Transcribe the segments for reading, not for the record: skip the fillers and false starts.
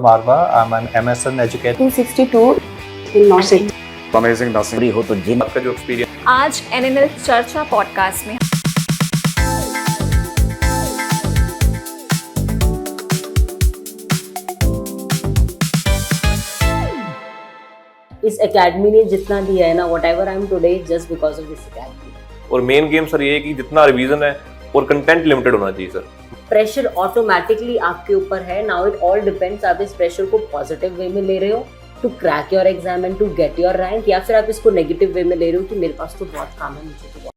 Marva. I'm an MSN educator. 262 in Norset. Amazing nursing हो तो जिन आपका जो एक्सपीरियंस आज एनएनएल चर्चा पॉडकास्ट में इस एकेडमी ने जितना दिया है ना, whatever I am today just because of this academy. और मेन गेम सर ये है कि जितना रिवीजन है और कंटेंट लिमिटेड होना चाहिए सर। प्रेशर ऑटोमेटिकली आपके ऊपर है। नाउ इट ऑल डिपेंड्स, आप इस प्रेशर को पॉजिटिव वे में ले रहे हो to crack your exam and to get your rank, या फिर आप इसको नेगेटिव वे में ले रहे हो कि मेरे पास तो बहुत काम है, मुझे तो बहुत।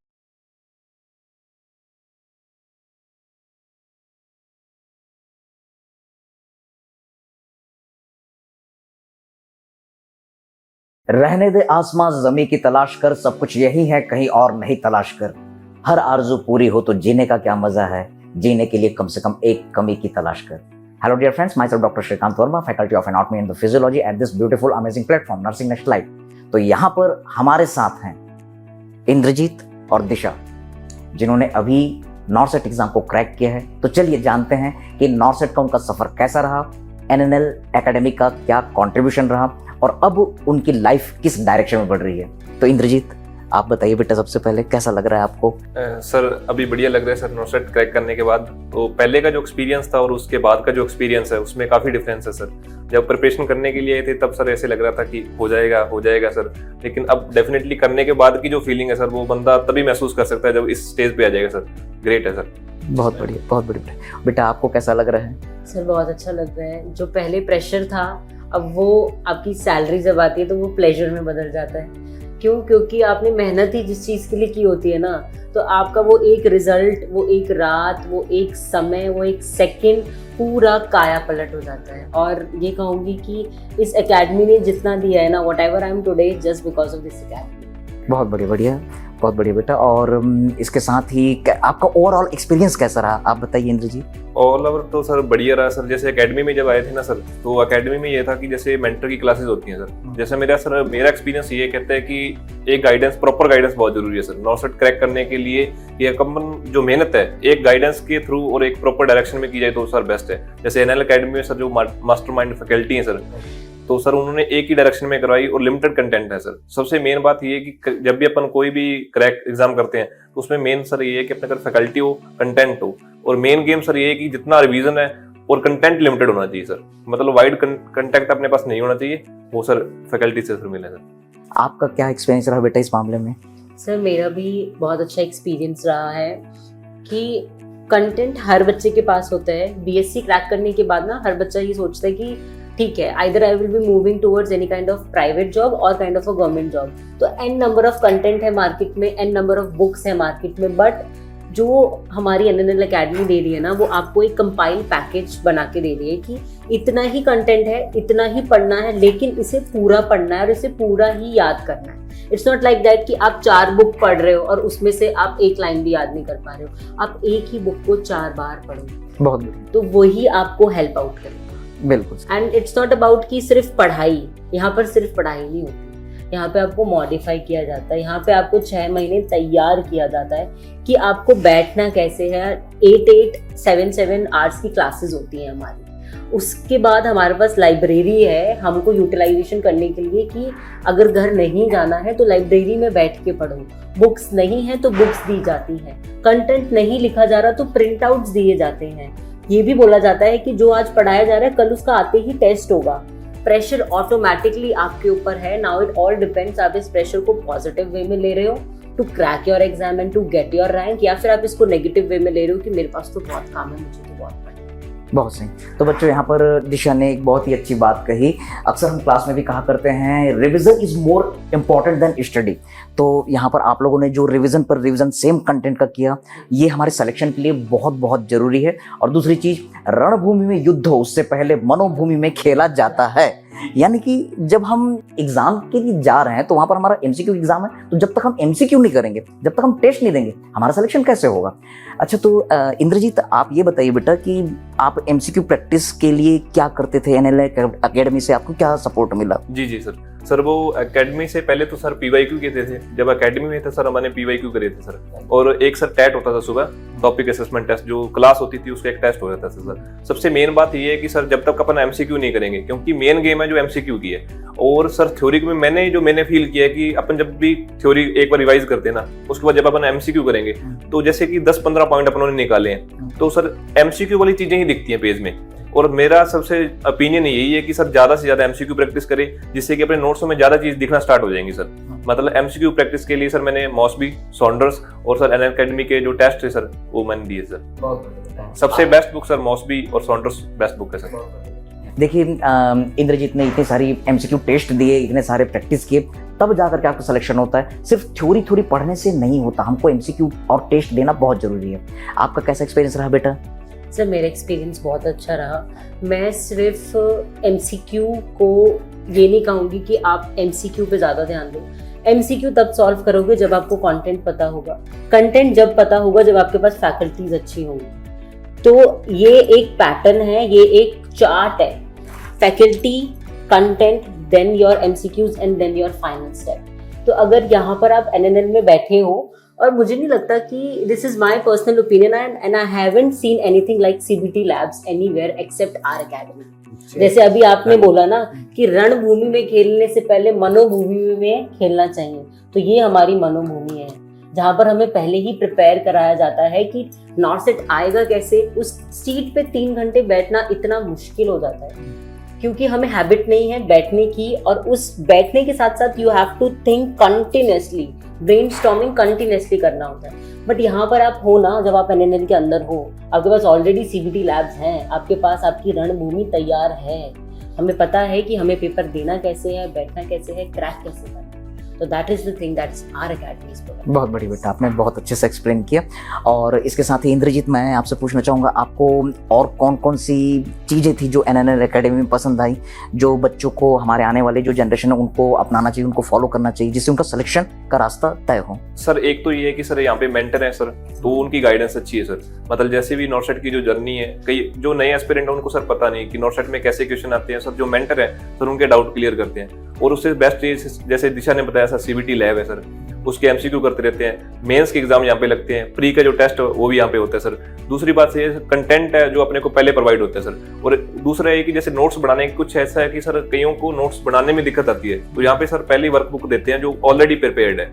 रहने दे आसमां जमी की तलाश कर, सब कुछ यही है कहीं और नहीं तलाश कर। हर आरज़ू पूरी हो तो जीने का क्या मजा है, जीने के लिए कम से कम एक कमी की तलाश कर। Hello dear friends, myself doctor Shrikant Verma, faculty of anatomy and the physiology at this beautiful amazing platform nursing next life. तो यहाँ पर हमारे साथ हैं इंद्रजीत और दिशा, जिन्होंने अभी नॉर्सेट एग्जाम को क्रैक किया है। तो चलिए जानते हैं कि नॉर्सेट का उनका सफर कैसा रहा, एनएनएल एकेडमी का क्या कंट्रीब्यूशन रहा और अब उनकी लाइफ किस डायरेक्शन में बढ़ रही है। तो इंद्रजीत, आप बताइए बेटा, सबसे पहले कैसा लग रहा है आपको? सर अभी बढ़िया लग रहा है सर। नॉर्सेट क्रैक करने के बाद तो पहले का जो एक्सपीरियंस था और उसके बाद का जो एक्सपीरियंस है उसमें काफ़ी डिफरेंस है सर। जब प्रिपरेशन करने के लिए आए थे तब सर ऐसे लग रहा था कि हो जाएगा सर, लेकिन अब डेफिनेटली करने के बाद की जो फीलिंग है सर वो बंदा तभी महसूस कर सकता है जब इस स्टेज पे आ जाएगा सर। ग्रेट है सर। बहुत बढ़िया, बहुत बढ़िया। बेटा आपको कैसा लग रहा है? सर बहुत अच्छा लग रहा है। जो पहले प्रेशर था, अब वो आपकी सैलरी जब आती है तो वो प्लेजर में बदल जाता है। क्यों? क्योंकि आपने मेहनत ही जिस चीज़ के लिए की होती है ना, तो आपका वो एक रिजल्ट, वो एक रात, वो एक समय, वो एक सेकंड पूरा काया पलट हो जाता है। और ये कहूँगी कि इस एकेडमी ने जितना दिया है ना, whatever I am today just because of this academy. बहुत बढ़िया, बहुत बढ़िया बेटा। और इसके साथ ही आपका ओवरऑल एक्सपीरियंस कैसा रहा, आप बताइए इंद्रजीत। ऑल ओवर तो सर बढ़िया रहा सर। जैसे एकेडमी में जब आए थे ना सर, तो एकेडमी में ये था कि जैसे मेंटर की क्लासेस होती हैं सर। जैसे मेरा एक्सपीरियंस ये कहता है कि एक गाइडेंस, प्रॉपर गाइडेंस बहुत जरूरी है सर। नॉर्सेट क्रैक करने के लिए ये कॉमन जो मेहनत है एक गाइडेंस के थ्रू और एक प्रॉपर डायरेक्शन में की जाए तो सर बेस्ट है। जैसे एनएल एकेडमी में सर जो मास्टरमाइंड फैकल्टी है सर, तो सर उन्होंने एक ही डायरेक्शन में करवाई और लिमिटेड कंटेंट है सर। सबसे मेन बात ये है कि जब भी अपन कोई भी क्रैक एग्जाम करते हैं तो उसमें मेन सर ये है कि अपने अगर फैकल्टी हो, कंटेंट हो, और मेन गेम सर ये है कि जितना रिवीजन है और कंटेंट लिमिटेड होना चाहिए सर। मतलब वाइड कंटेंट अपने पास नहीं होना चाहिए, वो सर फैकल्टी से सर मिले सर। आपका क्या एक्सपीरियंस रहा बेटा इस मामले में? सर मेरा भी बहुत अच्छा एक्सपीरियंस रहा है कि कंटेंट हर बच्चे के पास होता है। बीएससी क्रैक करने के बाद ना हर बच्चा ये सोचता है कि ठीक है, either I will be moving towards any kind of private job और kind of a government job. तो एन नंबर ऑफ कंटेंट है मार्केट में, एन नंबर ऑफ बुक्स है मार्केट में, बट जो हमारी एनएनएल एकेडमी दे रही है ना, वो आपको एक कंपाइल पैकेज बना के दे रही है कि इतना ही कंटेंट है, इतना ही पढ़ना है, लेकिन इसे पूरा पढ़ना है और इसे पूरा ही याद करना है। इट्स नॉट लाइक दैट कि आप 4 बुक पढ़ रहे हो और उसमें से आप एक लाइन भी याद नहीं कर पा रहे हो। आप एक ही बुक को 4 बार पढ़ो, बहुत बढ़िया, तो वही आपको हेल्प आउट करेगा। बिल्कुल। एंड इट्स नॉट अबाउट कि सिर्फ पढ़ाई, यहाँ पर सिर्फ पढ़ाई नहीं होती, यहाँ पे आपको मॉडिफाई किया जाता है। यहाँ पे आपको 6 महीने तैयार किया जाता है कि आपको बैठना कैसे है। 8-7 आवर्स की क्लासेस होती हैं हमारी। उसके बाद हमारे पास लाइब्रेरी है हमको यूटिलाइजेशन करने के लिए कि अगर घर नहीं जाना है तो लाइब्रेरी में बैठ के पढ़ो। बुक्स नहीं है तो बुक्स दी जाती हैं। कंटेंट नहीं लिखा जा रहा तो प्रिंट आउट्स दिए जाते हैं। ये भी बोला जाता है कि जो आज पढ़ाया जा रहा है कल उसका आते ही टेस्ट होगा। प्रेशर ऑटोमेटिकली आपके ऊपर है। नाउ इट ऑल डिपेंड्स, आप इस प्रेशर को पॉजिटिव वे में ले रहे हो to crack your exam and to get your rank, या फिर आप इसको नेगेटिव वे में ले रहे हो कि मेरे पास तो बहुत काम है, मुझे तो बहुत पढ़ना है। बहुत सही। तो बच्चों, यहाँ पर दिशा ने एक बहुत ही अच्छी बात कही। अक्सर हम क्लास में भी कहा करते हैं revision is more important than study. तो यहाँ पर आप लोगों ने जो रिवीजन पर रिवीजन सेम कंटेंट का किया, ये हमारे सिलेक्शन के लिए बहुत बहुत जरूरी है। और दूसरी चीज, रणभूमि में युद्ध हो उससे पहले मनोभूमि में खेला जाता है। यानी कि जब हम एग्जाम के लिए जा रहे हैं तो वहां पर हमारा एमसीक्यू एग्जाम है, तो जब तक हम एमसीक्यू नहीं करेंगे, जब तक हम टेस्ट नहीं देंगे, हमारा सिलेक्शन कैसे होगा? अच्छा, तो इंद्रजीत, आप ये बताइए बेटा कि आप एमसीक्यू प्रैक्टिस के लिए क्या करते थे? एनएल एकेडमी से आपको क्या सपोर्ट मिला? जी सर। सर वो एकेडमी से पहले तो सर PYQ के थे। जब एकेडमी में थे सर हमने PYQ करे थे सर, और एक सर टेट होता था सुबह, टॉपिक असेसमेंट टेस्ट, जो क्लास होती थी उसका एक टेस्ट हो जाता था सर। सबसे मेन बात ये है कि सर जब तक अपन MCQ नहीं करेंगे, क्योंकि मेन गेम है जो MCQ की है। और सर थ्योरी में मैंने फील किया कि अपन जब भी थ्योरी एक बार रिवाइज करते हैं ना, उसके बाद जब अपन MCQ करेंगे तो जैसे कि 10-15 पॉइंट अपन ने निकाले हैं, तो सर MCQ वाली चीजें ही दिखती हैं पेज में। और मेरा सबसे ओपिनियन यही है कि सर ज्यादा से ज्यादा MCQ प्रैक्टिस करें, जिससे कि अपने नोट्स में ज्यादा चीज दिखना स्टार्ट हो जाएंगी सर। मतलब MCQ प्रैक्टिस के लिए सर मैंने मॉसबी, सॉन्डर्स और सर अनअकैडमी के जो टेस्ट है सर वो मैंने दिए सर। सबसे बेस्ट बुक सर मॉसबी और सॉन्डर्स बेस्ट बुक है सर। देखिए इंद्रजीत ने इतने सारी MCQ टेस्ट दिए, इतने सारे प्रैक्टिस किए, तब जाकर के आपका सिलेक्शन होता है। सिर्फ थ्योरी पढ़ने से नहीं होता, हमको MCQ और टेस्ट देना बहुत जरूरी है। आपका कैसा एक्सपीरियंस रहा बेटा? सर मेरा एक्सपीरियंस बहुत अच्छा रहा। मैं सिर्फ MCQ को ये नहीं कहूँगी कि आप MCQ पे ज़्यादा ध्यान दो। MCQ तब सॉल्व करोगे जब आपको कंटेंट पता होगा, कंटेंट जब पता होगा जब आपके पास फैकल्टीज अच्छी होंगी। तो ये एक पैटर्न है, ये एक चार्ट है, faculty, content, then your MCQs and then your final step. तो अगर यहाँ पर आप NNL में बैठे हो, और मुझे नहीं लगता कि this is my personal opinion and I haven't seen anything like CBT labs anywhere except R academy. जैसे अभी आपने बोला ना कि रणभूमि में खेलने से पहले मनोभूमि में खेलना चाहिए, तो ये हमारी मनोभूमि है, जहाँ पर हमें पहले ही प्रिपेयर कराया जाता है कि नॉर्सेट आएगा कैसे। उस सीट पे 3 घंटे बैठना इतना मुश्किल हो जाता है क्योंकि हमें हैबिट नहीं है बैठने की, और उस बैठने के साथ साथ you have to think continuously, brainstorming continuously करना होता है। बट यहाँ पर आप हो ना, जब आप NNL के अंदर हो, आपके पास ऑलरेडी CBT लैब्स हैं, आपके पास आपकी रणभूमि तैयार है, हमें पता है कि हमें पेपर देना कैसे है, बैठना कैसे है, क्रैक कैसे करना है। तो that is the thing, that's our academy's programme. बहुत बड़ी बेटा, आपने बहुत अच्छे से एक्सप्लेन किया। और इसके साथ ही इंद्रजीत, मैं आपसे पूछना चाहूँगा, आपको और कौन कौन सी चीज़ें थी जो NNL अकेडमी में पसंद आई, जो बच्चों को, हमारे आने वाले जो जनरेशन है उनको अपनाना चाहिए, उनको फॉलो करना चाहिए, जिससे उनका सिलेक्शन का रास्ता तय हो? सर एक तो ये है कि सर यहाँ पे मेंटर है सर, तो उनकी गाइडेंस अच्छी है सर। मतलब जैसे भी नॉर्सेट की जो जर्नी है, कई जो नए एस्पिरेंट है उनको सर पता नहीं कि नॉर्सेट में कैसे क्वेश्चन आते हैं, सर जो मेंटर है सर उनके डाउट क्लियर करते हैं। और उससे बेस्ट जैसे दिशा ने बताया सर, CBT लैब है सर, उसके MCQ करते रहते हैं, मेंस के एग्जाम यहाँ पे लगते हैं, प्री का जो टेस्ट वो भी यहाँ पे होता है सर। दूसरी बात ये कंटेंट है जो अपने को पहले प्रोवाइड होता है सर। और दूसरा है कि जैसे नोट्स बनाने की कुछ ऐसा है कि सर कईयों को नोट्स बनाने में दिक्कत आती है, तो यहाँ पे सर पहली वर्कबुक देते हैं जो ऑलरेडी प्रिपेयर्ड है,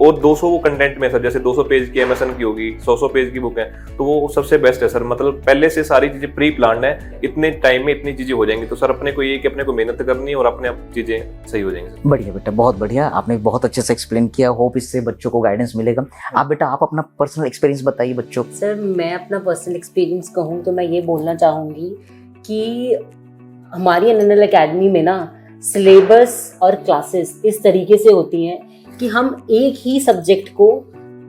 और 200 वो कंटेंट में सर, जैसे 200 पेज की MSN की होगी, 100 पेज की बुक है, तो वो सबसे बेस्ट है सर। मतलब पहले से सारी चीजें प्री प्लान्ड है, इतने टाइम में इतनी चीजें हो जाएंगी। तो सर अपने को ये कि अपने को मेहनत करनी है और अपने आप चीजें सही हो जाएंगी सर। बढ़िया बेटा, बहुत बढ़िया, आपने बहुत अच्छे से एक्सप्लेन किया। होप इससे बच्चों को गाइडेंस मिलेगा। आप बेटा, आप अपना पर्सनल एक्सपीरियंस बताइए बच्चों। सर मैं अपना पर्सनल एक्सपीरियंस कहूँ तो मैं ये बोलना चाहूँगी कि हमारी NNL अकेडमी में ना सिलेबस और क्लासेस इस तरीके से होती हैं कि हम एक ही सब्जेक्ट को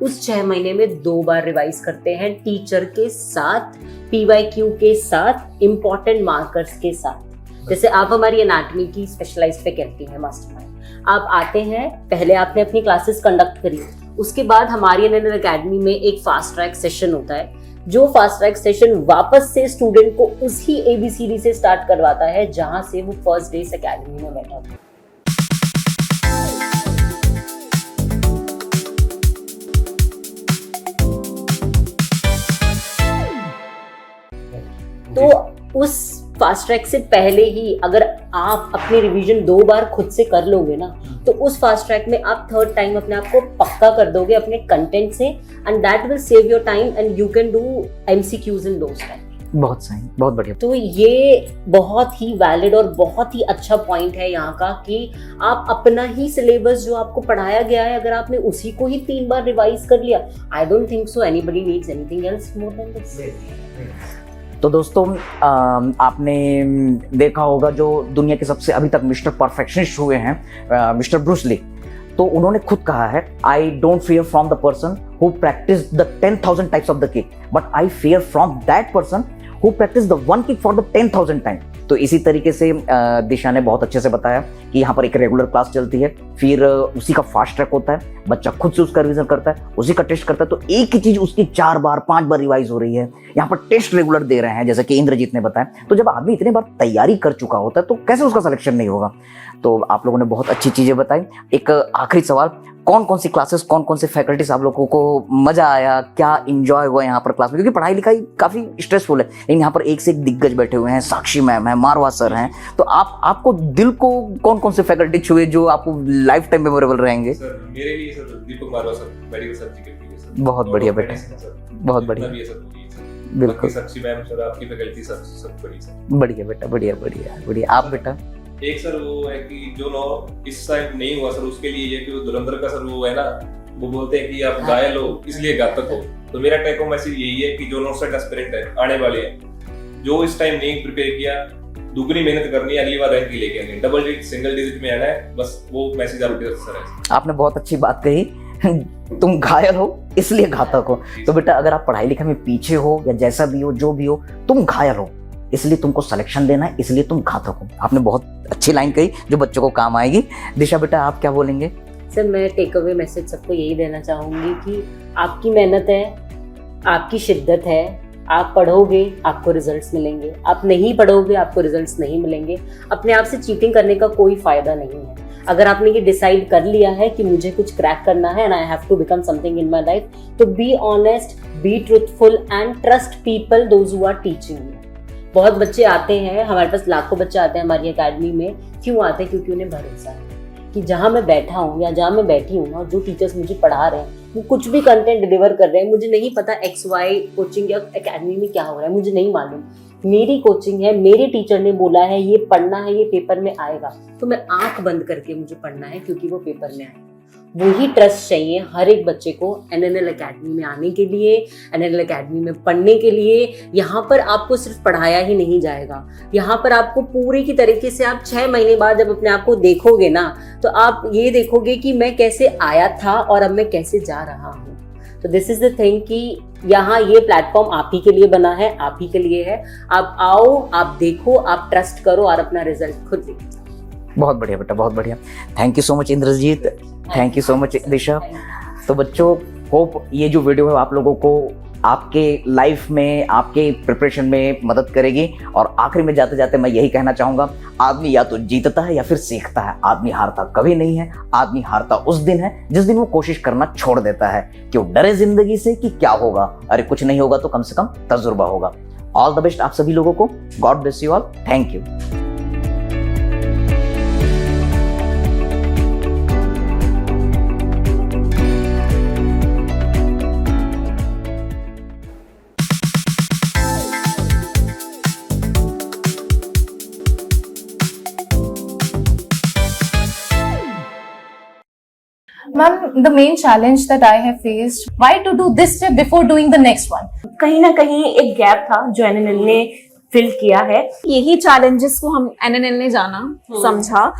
उस 6 महीने में 2 बार रिवाइज करते हैं, टीचर के साथ, PYQ के साथ, इम्पोर्टेंट मार्कर्स के साथ। जैसे आप हमारी एनाटॉमी की स्पेशलाइज्ड फैकल्टी हैं मास्टरमाइंड, आप आते हैं, पहले आपने अपनी क्लासेस कंडक्ट करी, उसके बाद हमारी NNL अकेडमी में एक फास्ट ट्रैक सेशन होता है, जो फास्ट ट्रैक सेशन वापस से स्टूडेंट को उसी ABCD से स्टार्ट करवाता है जहां से वो फर्स्ट डे इस अकेडमी में बैठा था। तो उस फास्ट ट्रैक से पहले ही अगर आप अपनी रिवीजन 2 बार खुद से कर लोगे ना, तो उस फास्ट ट्रैक में आप 3rd टाइम अपने आप को पक्का कर दोगे अपने कंटेंट से, and that will save your time and you can do MCQs in those time. बहुत सही, बहुत बढ़िया। तो ये बहुत ही वैलिड और बहुत ही अच्छा पॉइंट है यहाँ का कि आप अपना ही सिलेबस जो आपको पढ़ाया गया है, अगर आपने उसी को ही 3 बार रिवाइज कर लिया, I don't think so anybody needs anything else more than this. तो दोस्तों, आपने देखा होगा जो दुनिया के सबसे अभी तक मिस्टर परफेक्शनिस्ट हुए हैं, मिस्टर ब्रूस ली, तो उन्होंने खुद कहा है, I don't fear from the person who practice the 10,000 types of the kick, but I fear from that person who practice the 1 kick for the 10,000 time. तो इसी तरीके से दिशा ने बहुत अच्छे से बताया कि यहाँ पर एक रेगुलर क्लास चलती है, फिर उसी का फास्ट ट्रैक होता है, बच्चा खुद से उसका रिवीजन करता है, उसी का टेस्ट करता है, तो एक ही चीज उसकी 4 बार 5 बार रिवाइज हो रही है। यहाँ पर टेस्ट रेगुलर दे रहे हैं, जैसे कि इंद्रजीत ने बताया। तो जब आदमी इतने बार तैयारी कर चुका होता है तो कैसे उसका सिलेक्शन नहीं होगा? तो आप लोगों ने बहुत अच्छी चीजें बताई। एक आखिरी सवाल, कौन कौन सी क्लासेस, कौन कौन से फैकल्टीज आप लोगों को मजा आया, क्या इंजॉय हुआ यहाँ पर क्लास में? क्योंकि पढ़ाई लिखाई काफी स्ट्रेसफुल है, लेकिन यहाँ पर एक से एक दिग्गज बैठे हुए हैं, साक्षी मैम है, मारवा सर हैं, तो आपको दिल को कौन कौन से फैकल्टी छुए जो आपको लाइफ टाइम मेमोरेबल रहेंगे? सर मेरे लिए सर दीपक मारवा सर मेडिकल सब्जेक्ट के लिए सर बहुत बढ़िया बेटा, बहुत बढ़िया, बिल्कुल साक्षी मैम सर, आपकी फैकल्टी सब बड़ी सर। बढ़िया बेटा, बढ़िया बढ़िया बढ़िया। आप बेटा? एक सर वो है कि जो इस टाइम नहीं हुआ सर, उसके लिए ये कि वो धुरंधर का सर वो है ना, वो बोलते हैं कि आप घायल हो इसलिए घातक हो। तो मेरा टेक होम मैसेज यही है कि जो नॉर्सेट एस्पिरेंट है आने वाले हैं, जो इस टाइम नहीं प्रिपेयर किया, दुगनी मेहनत करनी है, अगली बार रैंक लेके आएंगे, डबल डिजिट सिंगल डिजिट में आना है, बस वो मैसेज आपके तरफ सर है। आपने बहुत अच्छी बात कही, तुम घायल हो इसलिए घातक हो। तो बेटा अगर आप पढ़ाई लिखाई में पीछे हो या जैसा भी हो, जो भी हो, तुम घायल हो इसलिए तुमको सिलेक्शन देना है, इसलिए तुम घातक हो। आपने बहुत अच्छी लाइन कही जो बच्चों को काम आएगी। दिशा बेटा आप क्या बोलेंगे? सर मैं टेक अवे मैसेज सबको यही देना चाहूंगी कि आपकी मेहनत है, आपकी शिद्दत है, आप पढ़ोगे आपको रिजल्ट्स मिलेंगे, आप नहीं पढ़ोगे आपको रिजल्ट्स नहीं मिलेंगे। अपने आप से चीटिंग करने का कोई फायदा नहीं है। अगर आपने ये डिसाइड कर लिया है कि मुझे कुछ क्रैक करना है and I have to become something in my life, to be honest, be truthful and trust people those who are teaching you. बहुत बच्चे आते हैं, हमारे पास लाखों बच्चे आते हैं हमारी एकेडमी में। क्यों आते हैं? क्योंकि उन्हें भरोसा है कि जहाँ मैं बैठा हूँ या जहाँ मैं बैठी हूँ ना, जो टीचर्स मुझे पढ़ा रहे हैं वो कुछ भी कंटेंट डिलीवर कर रहे हैं। मुझे नहीं पता XY कोचिंग या एकेडमी में क्या हो रहा है, मुझे नहीं मालूम। मेरी कोचिंग है, मेरे टीचर ने बोला है ये पढ़ना है, ये पेपर में आएगा, तो मैं आंख बंद करके मुझे पढ़ना है क्योंकि वो पेपर में आएगा। वही ट्रस्ट चाहिए हर एक बच्चे को NNL एकेडमी में आने के लिए, NNL एकेडमी में पढ़ने के लिए। यहाँ पर आपको सिर्फ पढ़ाया ही नहीं जाएगा, यहाँ पर आपको पूरी की तरीके से आप 6 महीने बाद जब अपने आप को देखोगे ना, तो आप ये देखोगे कि मैं कैसे आया था और अब मैं कैसे जा रहा हूँ। तो दिस इज द थिंग कि यहाँ ये प्लेटफॉर्म आप ही के लिए बना है, आप ही के लिए है। आप आओ, आप देखो, आप ट्रस्ट करो और अपना रिजल्ट खुद देखो। बहुत बढ़िया बेटा, बहुत बढ़िया। Thank you so much Indrajeet, thank you so much Disha. तो बच्चों, होप ये जो वीडियो है आप लोगों को आपके लाइफ में, आपके प्रिपरेशन में मदद करेगी। और आखिरी में जाते जाते मैं यही कहना चाहूंगा, आदमी या तो जीतता है या फिर सीखता है, आदमी हारता कभी नहीं है। आदमी हारता उस दिन है जिस दिन वो कोशिश करना छोड़ देता है। क्यों डरे जिंदगी से कि क्या होगा, अरे कुछ नहीं होगा तो कम से कम तजुर्बा होगा। ऑल द बेस्ट आप सभी लोगों को। God bless you all. Thank you. Ma'am, the main challenge that I have faced, why to do this step before doing the next one? कहीं ना कहीं एक गैप था जो NNL ने फिल किया है। यही चैलेंजेस को हम NNL ने जाना, समझा,